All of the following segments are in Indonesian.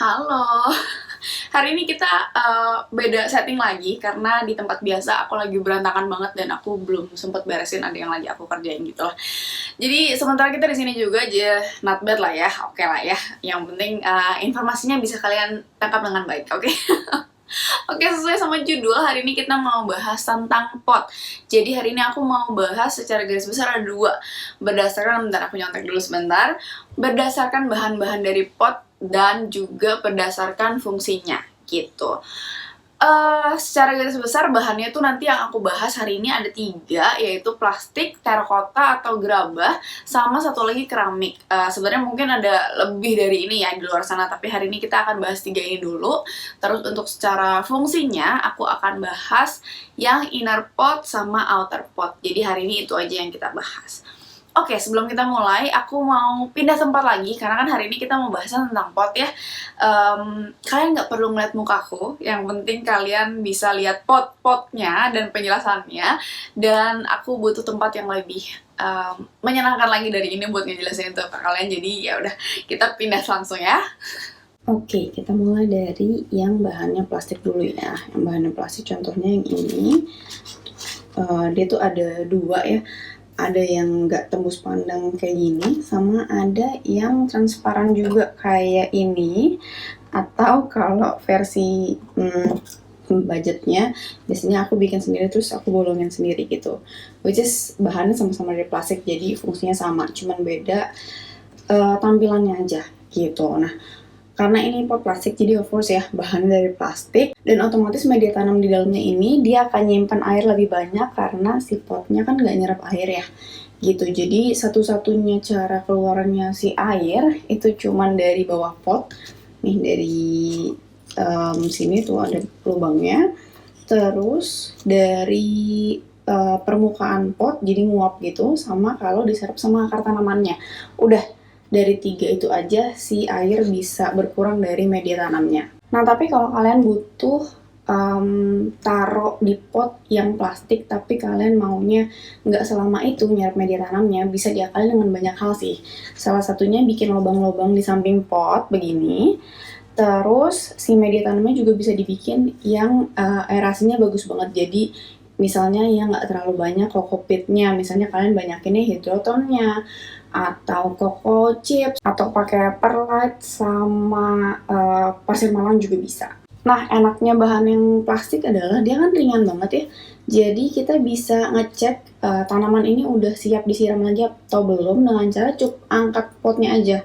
Halo, hari ini kita beda setting lagi karena di tempat biasa aku lagi berantakan banget dan aku belum sempet beresin, ada yang lagi aku kerjain gitu loh. Jadi sementara kita di sini juga aja, not bad lah ya, oke lah ya. Yang penting informasinya bisa kalian tangkap dengan baik, oke? Oke, sesuai sama judul, hari ini kita mau bahas tentang pot. Jadi hari ini aku mau bahas secara garis besar ada dua. Berdasarkan, bentar aku nyontek dulu sebentar. Berdasarkan bahan-bahan dari pot dan juga berdasarkan fungsinya, gitu. Secara garis besar bahannya tuh nanti yang aku bahas hari ini ada tiga, yaitu plastik, terakota atau gerabah, sama satu lagi keramik. Sebenarnya mungkin ada lebih dari ini ya di luar sana, tapi hari ini kita akan bahas tiga ini dulu. Terus untuk secara fungsinya aku akan bahas yang inner pot sama outer pot. Jadi hari ini itu aja yang kita bahas. Oke, sebelum kita mulai, aku mau pindah tempat lagi karena kan hari ini kita mau bahas tentang pot ya. Kalian nggak perlu ngeliat mukaku, yang penting kalian bisa lihat pot-potnya dan penjelasannya. Dan aku butuh tempat yang lebih menyenangkan lagi dari ini buat ngejelasin itu ke kalian. Jadi ya udah, kita pindah langsung ya. Oke, kita mulai dari yang bahannya plastik dulu ya. Yang bahannya plastik contohnya yang ini. Dia tuh ada dua ya. Ada yang nggak tembus pandang kayak gini, sama ada yang transparan juga kayak ini. Atau kalau versi budgetnya, biasanya aku bikin sendiri terus aku bolongin sendiri gitu. Which is bahannya sama-sama dari plastik, jadi fungsinya sama, cuman beda tampilannya aja gitu. Nah, karena ini pot plastik, jadi of course ya bahannya dari plastik, dan otomatis media tanam di dalamnya ini dia akan nyimpan air lebih banyak karena si potnya kan nggak nyerap air ya gitu. Jadi satu-satunya cara keluarnya si air itu cuman dari bawah pot nih, dari sini tuh ada lubangnya, terus dari permukaan pot jadi nguap gitu, sama kalau diserap sama akar tanamannya. Udah, dari tiga itu aja si air bisa berkurang dari media tanamnya. Nah, tapi kalau kalian butuh taruh di pot yang plastik tapi kalian maunya nggak selama itu nyerap media tanamnya, bisa diakalin dengan banyak hal sih. Salah satunya bikin lubang-lubang di samping pot begini. Terus si media tanamnya juga bisa dibikin yang aerasinya bagus banget. Jadi misalnya yang nggak terlalu banyak kokopitnya, misalnya kalian banyakinnya hidrotonnya atau koko chips atau pakai perlite sama pasir malang juga bisa. Nah, enaknya bahan yang plastik adalah dia kan ringan banget ya. Jadi kita bisa ngecek tanaman ini udah siap disiram lagi atau belum dengan cara cukup angkat potnya aja.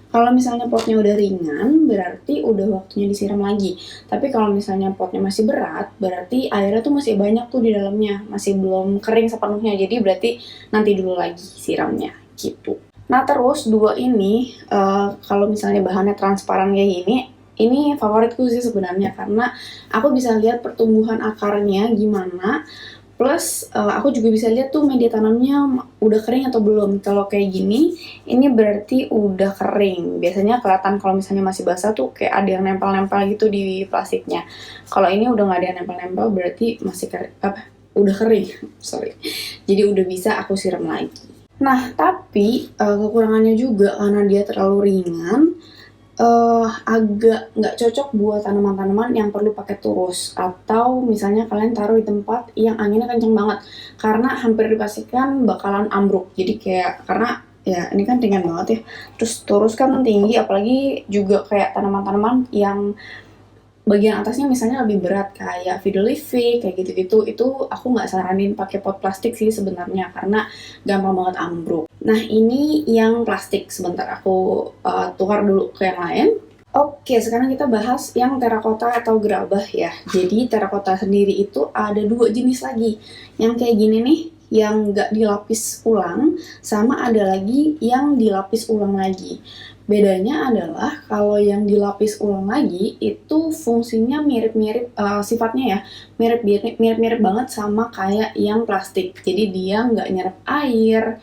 Kalau misalnya potnya udah ringan, berarti udah waktunya disiram lagi. Tapi kalau misalnya potnya masih berat, berarti airnya tuh masih banyak tuh di dalamnya, masih belum kering sepenuhnya. Jadi berarti nanti dulu lagi siramnya gitu. Nah, terus dua ini kalau misalnya bahannya transparan kayak gini, ini favoritku sih sebenarnya karena aku bisa lihat pertumbuhan akarnya gimana. Plus aku juga bisa lihat tuh media tanamnya udah kering atau belum. Kalau kayak gini, ini berarti udah kering. Biasanya kelihatan kalau misalnya masih basah tuh kayak ada yang nempel-nempel gitu di plastiknya. Kalau ini udah nggak ada yang nempel-nempel, berarti masih udah kering. Sorry. Jadi udah bisa aku siram lagi. Nah, tapi kekurangannya juga karena dia terlalu ringan, agak nggak cocok buat tanaman-tanaman yang perlu pakai turus, atau misalnya kalian taruh di tempat yang anginnya kenceng banget, karena hampir dipastikan bakalan ambruk. Jadi kayak, karena ya ini kan ringan banget ya, terus turus kan tinggi, apalagi juga kayak tanaman-tanaman yang bagian atasnya misalnya lebih berat kayak fiddleleafy kayak gitu-gitu, itu aku nggak saranin pakai pot plastik sih sebenarnya karena gampang banget ambruk. Nah, ini yang plastik, sebentar aku tukar dulu ke yang lain. Oke, sekarang kita bahas yang terakota atau gerabah ya. Jadi terakota sendiri itu ada dua jenis lagi. Yang kayak gini nih, yang nggak dilapis ulang, sama ada lagi yang dilapis ulang lagi. Bedanya adalah kalau yang dilapis ulang lagi itu fungsinya mirip-mirip, sifatnya ya mirip-mirip banget sama kayak yang plastik. Jadi dia nggak nyerap air,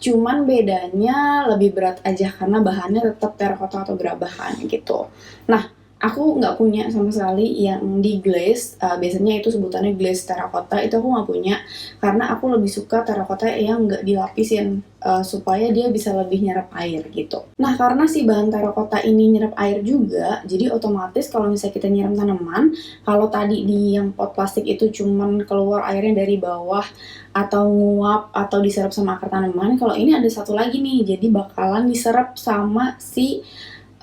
cuman bedanya lebih berat aja karena bahannya tetap terakota atau gerabahan gitu. Nah, Aku nggak punya sama sekali yang di glaze, biasanya itu sebutannya glaze terracotta, itu aku nggak punya karena aku lebih suka terracotta yang nggak dilapisin, supaya dia bisa lebih nyerap air gitu. Nah, karena si bahan terracotta ini nyerap air juga, jadi otomatis kalau misalnya kita nyiram tanaman, kalau tadi di yang pot plastik itu cuman keluar airnya dari bawah atau nguap atau diserap sama akar tanaman, kalau ini ada satu lagi nih, jadi bakalan diserap sama si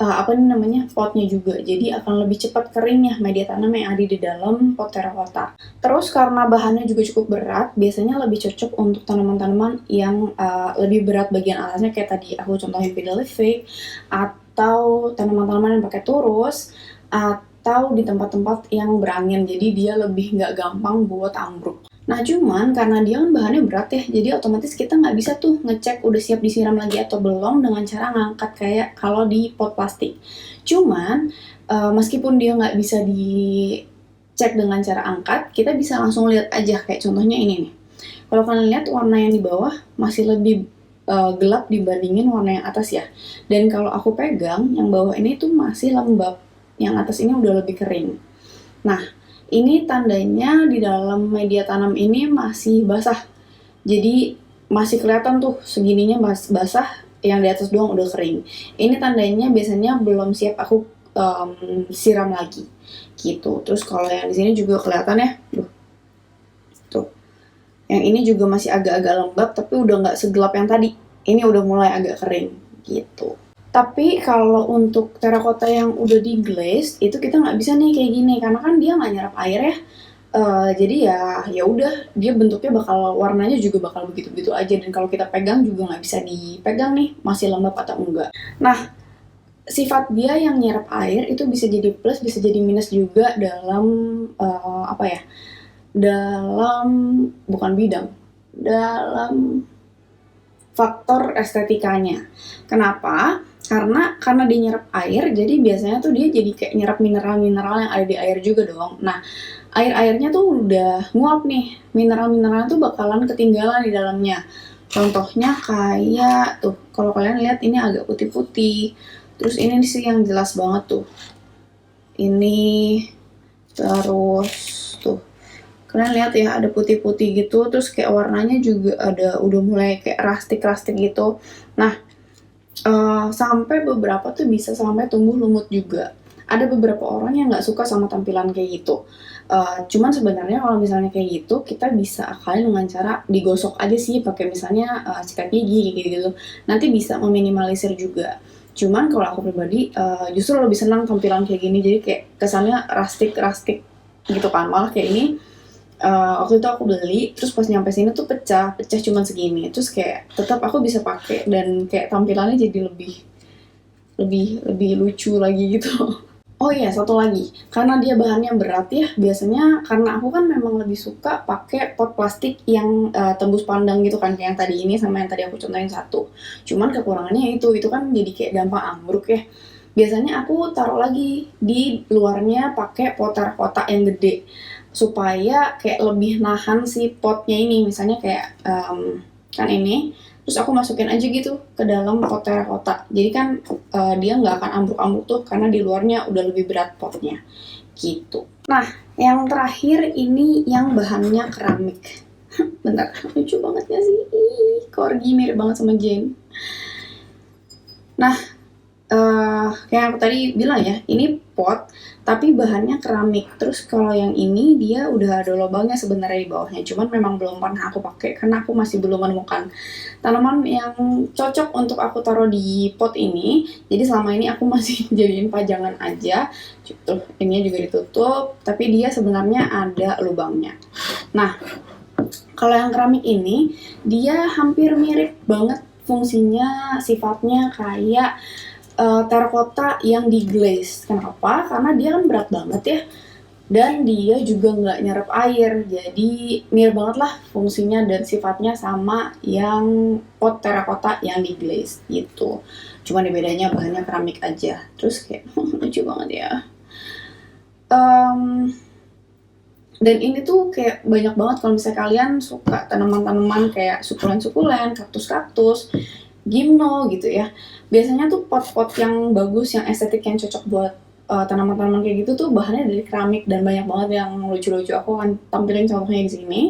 apa ini namanya, potnya juga. Jadi akan lebih cepat keringnya media tanam yang ada di dalam pot terracotta. Terus karena bahannya juga cukup berat, biasanya lebih cocok untuk tanaman-tanaman yang lebih berat bagian atasnya, kayak tadi aku contohin Fiddleifig, atau tanaman-tanaman yang pakai turus, atau di tempat-tempat yang berangin, jadi dia lebih nggak gampang buat ambruk. Nah, cuman karena dia kan bahannya berat ya, jadi otomatis kita nggak bisa tuh ngecek udah siap disiram lagi atau belum dengan cara ngangkat kayak kalau di pot plastik. Cuman, meskipun dia nggak bisa dicek dengan cara angkat, kita bisa langsung lihat aja, kayak contohnya ini nih. Kalau kalian lihat warna yang di bawah masih lebih gelap dibandingin warna yang atas ya. Dan kalau aku pegang, yang bawah ini tuh masih lembab, yang atas ini udah lebih kering. Nah, ini tandanya di dalam media tanam ini masih basah. Jadi masih kelihatan tuh segininya basah, yang di atas doang udah kering. Ini tandanya biasanya belum siap aku siram lagi. Gitu. Terus kalau yang di sini juga kelihatan ya. Tuh. Yang ini juga masih agak-agak lembab tapi udah nggak segelap yang tadi. Ini udah mulai agak kering gitu. Tapi kalau untuk terracotta yang udah di glaze itu kita nggak bisa nih kayak gini karena kan dia nggak nyerap air ya. Jadi ya udah dia bentuknya bakal warnanya juga bakal begitu-begitu aja, dan kalau kita pegang juga nggak bisa dipegang nih masih lembab atau enggak. Nah, sifat dia yang nyerap air itu bisa jadi plus bisa jadi minus juga dalam apa ya, dalam bukan bidang, dalam faktor estetikanya. Kenapa? Karena dia nyerap air, jadi biasanya tuh dia jadi kayak nyerap mineral-mineral yang ada di air juga dong. Nah, air-airnya tuh udah nguap nih, mineral-mineral tuh bakalan ketinggalan di dalamnya. Contohnya kayak tuh, kalau kalian lihat ini agak putih-putih. Terus ini sih yang jelas banget tuh. Ini terus tuh. Kalian lihat ya ada putih-putih gitu, terus kayak warnanya juga ada udah mulai kayak rustic-rustic gitu. Nah, sampai beberapa tuh bisa sampai tumbuh lumut juga. Ada beberapa orang yang nggak suka sama tampilan kayak gitu. Cuman sebenarnya kalau misalnya kayak gitu, kita bisa akalin dengan cara digosok aja sih, pakai misalnya sikat gigi gitu-gitu. Nanti bisa meminimalisir juga. Cuman kalau aku pribadi justru lebih senang tampilan kayak gini, jadi kayak kesannya rustic-rustic gitu kan. Malah kayak ini waktu itu aku beli, terus pas nyampe sini tuh pecah cuman segini, terus kayak tetap aku bisa pakai dan kayak tampilannya jadi lebih lucu lagi gitu. Oh iya, satu lagi, karena dia bahannya berat ya, biasanya karena aku kan memang lebih suka pakai pot plastik yang tembus pandang gitu kan, kayak yang tadi ini sama yang tadi aku contohin satu. Cuman kekurangannya itu kan jadi kayak gampang ambruk ya. Biasanya aku taruh lagi di luarnya pakai pot terracotta yang gede supaya kayak lebih nahan si potnya ini, misalnya kayak kan ini, terus aku masukin aja gitu ke dalam pot terracotta, jadi kan dia nggak akan ambruk-ambruk tuh karena di luarnya udah lebih berat potnya gitu. Nah, yang terakhir ini yang bahannya keramik. Bentar, lucu banget gak sih? Corgi mirip banget sama Jane. Nah, kayak aku tadi bilang ya, ini pot tapi bahannya keramik. Terus kalau yang ini dia udah ada lubangnya sebenarnya di bawahnya, cuman memang belum pernah aku pakai karena aku masih belum menemukan tanaman yang cocok untuk aku taruh di pot ini. Jadi selama ini aku masih jadiin pajangan aja. Tuh, ininya juga ditutup, tapi dia sebenarnya ada lubangnya. Nah, kalau yang keramik ini dia hampir mirip banget fungsinya, sifatnya kayak terracotta yang di glaze. Kenapa? Karena dia kan berat banget ya, dan dia juga nggak nyerap air, jadi mirip banget lah fungsinya dan sifatnya sama yang pot terracotta yang di glaze gitu. Cuma bedanya bahannya keramik aja. Terus kayak lucu banget ya. Dan ini tuh kayak banyak banget kalau misalnya kalian suka tanaman-tanaman kayak sukulen-sukulen, kaktus-kaktus, gimno gitu ya. Biasanya tuh pot-pot yang bagus, yang estetik, yang cocok buat tanaman-tanaman kayak gitu tuh bahannya dari keramik dan banyak banget yang lucu-lucu. Aku akan tampilin contohnya di sini.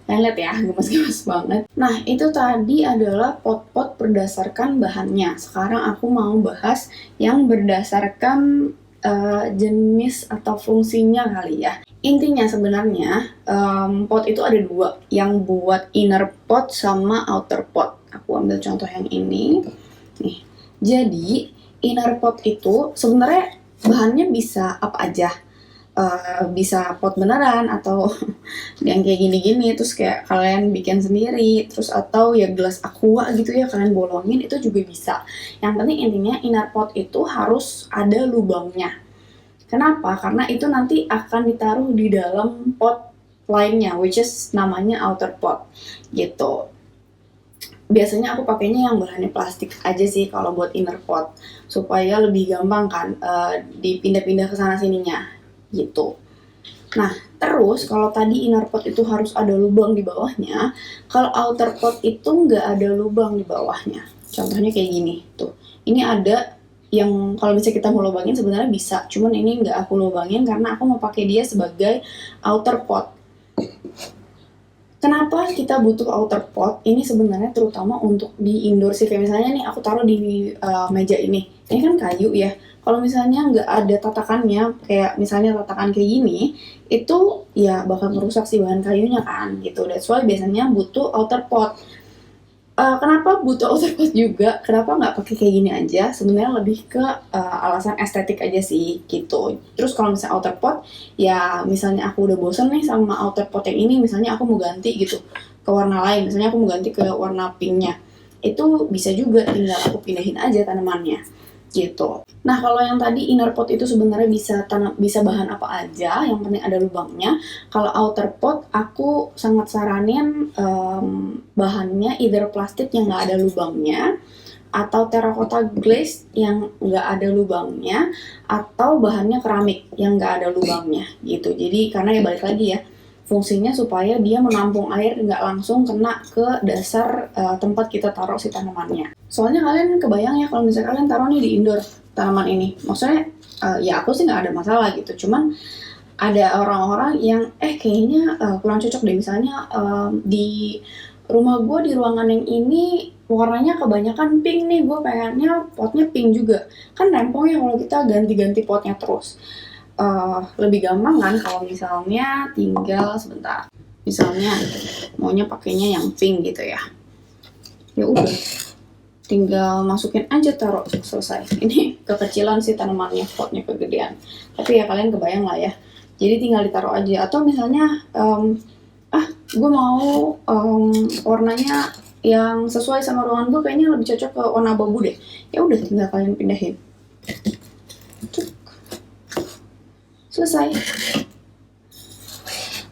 Kalian lihat ya, gemes-gemes banget. Nah, itu tadi adalah pot-pot berdasarkan bahannya. Sekarang aku mau bahas yang berdasarkan jenis atau fungsinya kali ya. Intinya sebenarnya pot itu ada dua, yang buat inner pot sama outer pot. Aku ambil contoh yang ini. Nih, jadi inner pot itu sebenarnya bahannya bisa apa aja. Bisa pot beneran atau yang kayak gini-gini, terus kayak kalian bikin sendiri, terus atau ya gelas aqua gitu ya kalian bolongin, itu juga bisa. Yang penting intinya inner pot itu harus ada lubangnya. Kenapa? Karena itu nanti akan ditaruh di dalam pot lainnya, which is namanya outer pot gitu. Biasanya aku pakainya yang bahannya plastik aja sih kalau buat inner pot, supaya lebih gampang kan dipindah-pindah ke sana sininya gitu. Nah, terus kalau tadi inner pot itu harus ada lubang di bawahnya, kalau outer pot itu nggak ada lubang di bawahnya. Contohnya kayak gini, tuh. Ini ada yang kalau misalnya kita mau lubangin sebenarnya bisa, cuman ini nggak aku lubangin karena aku mau pakai dia sebagai outer pot. Kenapa kita butuh outer pot? Ini sebenarnya terutama untuk di indoor sih. Kayak misalnya nih aku taruh di meja ini. Ini kan kayu ya. Kalau misalnya nggak ada tatakannya, kayak misalnya tatakan kayak gini, itu ya bakal merusak si bahan kayunya kan gitu. That's why biasanya butuh outer pot. Kenapa butuh outer pot juga? Kenapa nggak pakai kayak gini aja? Sebenarnya lebih ke alasan estetik aja sih gitu. Terus kalau misalnya outer pot, ya misalnya aku udah bosen nih sama outer pot yang ini, misalnya aku mau ganti gitu ke warna lain, misalnya aku mau ganti ke warna pinknya, itu bisa juga tinggal aku pindahin aja tanamannya gitu. Nah kalau yang tadi inner pot itu sebenarnya bisa bahan apa aja, yang penting ada lubangnya. Kalau outer pot aku sangat saranin bahannya either plastik yang nggak ada lubangnya, atau terracotta glaze yang nggak ada lubangnya, atau bahannya keramik yang nggak ada lubangnya gitu. Jadi karena ya balik lagi ya, fungsinya supaya dia menampung air nggak langsung kena ke dasar tempat kita taruh si tanamannya. Soalnya kalian kebayang ya kalau misalnya kalian taruh nih di indoor tanaman ini, maksudnya ya aku sih nggak ada masalah gitu, cuman ada orang-orang yang kayaknya kurang cocok deh, misalnya di rumah gue di ruangan yang ini warnanya kebanyakan pink nih, gue pengennya potnya pink juga, kan rempong ya kalau kita ganti-ganti potnya terus. Lebih gampang kan kalau misalnya tinggal sebentar, misalnya maunya pakainya yang pink gitu ya, ya udah tinggal masukin aja, taruh, selesai. Ini kekecilan sih tanamannya, potnya kegedean, tapi ya kalian kebayang lah ya, jadi tinggal ditaruh aja. Atau misalnya gue mau warnanya yang sesuai sama ruangan gue, kayaknya lebih cocok ke warna abu deh, ya udah tinggal kalian pindahin, selesai,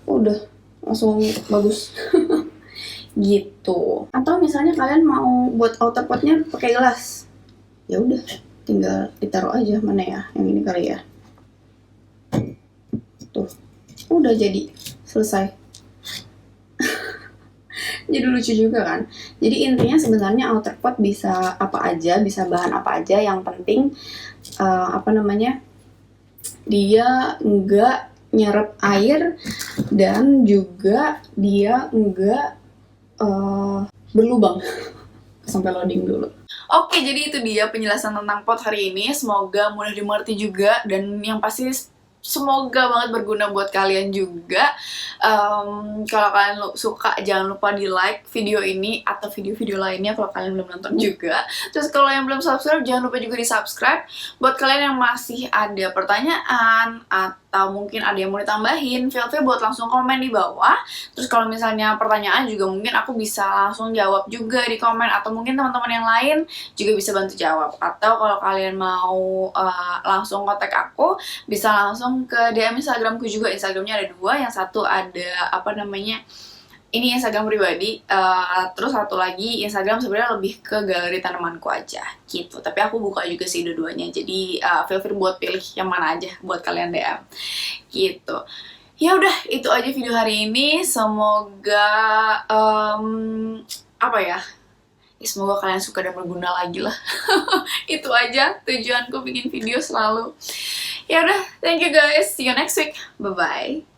udah langsung bagus. Gitu. Atau misalnya kalian mau buat outer potnya pakai gelas, ya udah tinggal ditaruh aja, mana ya, yang ini kali ya, tuh udah jadi, selesai. Jadi lucu juga kan. Jadi intinya sebenarnya outer pot bisa apa aja, bisa bahan apa aja, yang penting dia enggak nyerap air dan juga dia enggak berlubang. Sampai loading dulu. Oke, jadi itu dia penjelasan tentang pot hari ini. Semoga mudah dimengerti juga, dan yang pasti semoga banget berguna buat kalian juga. Kalau kalian suka, jangan lupa di like video ini atau video-video lainnya kalau kalian belum nonton juga. Terus kalau yang belum subscribe, jangan lupa juga di subscribe. Buat kalian yang masih ada pertanyaan atau mungkin ada yang mau ditambahin, feel free buat langsung komen di bawah. Terus kalau misalnya pertanyaan juga mungkin aku bisa langsung jawab juga di komen, atau mungkin teman-teman yang lain juga bisa bantu jawab. Atau kalau kalian mau langsung kontak aku, bisa langsung ke DM Instagramku juga. Instagramnya ada 2, yang satu ada ini Instagram pribadi, terus satu lagi Instagram sebenarnya lebih ke galeri tanamanku aja gitu. Tapi aku buka juga sih dua-duanya, jadi feel free buat pilih yang mana aja buat kalian DM gitu. Ya udah, itu aja video hari ini. Semoga Semoga kalian suka dan berguna lagi lah. Itu aja tujuanku bikin video selalu. Ya udah, thank you guys. See you next week. Bye bye.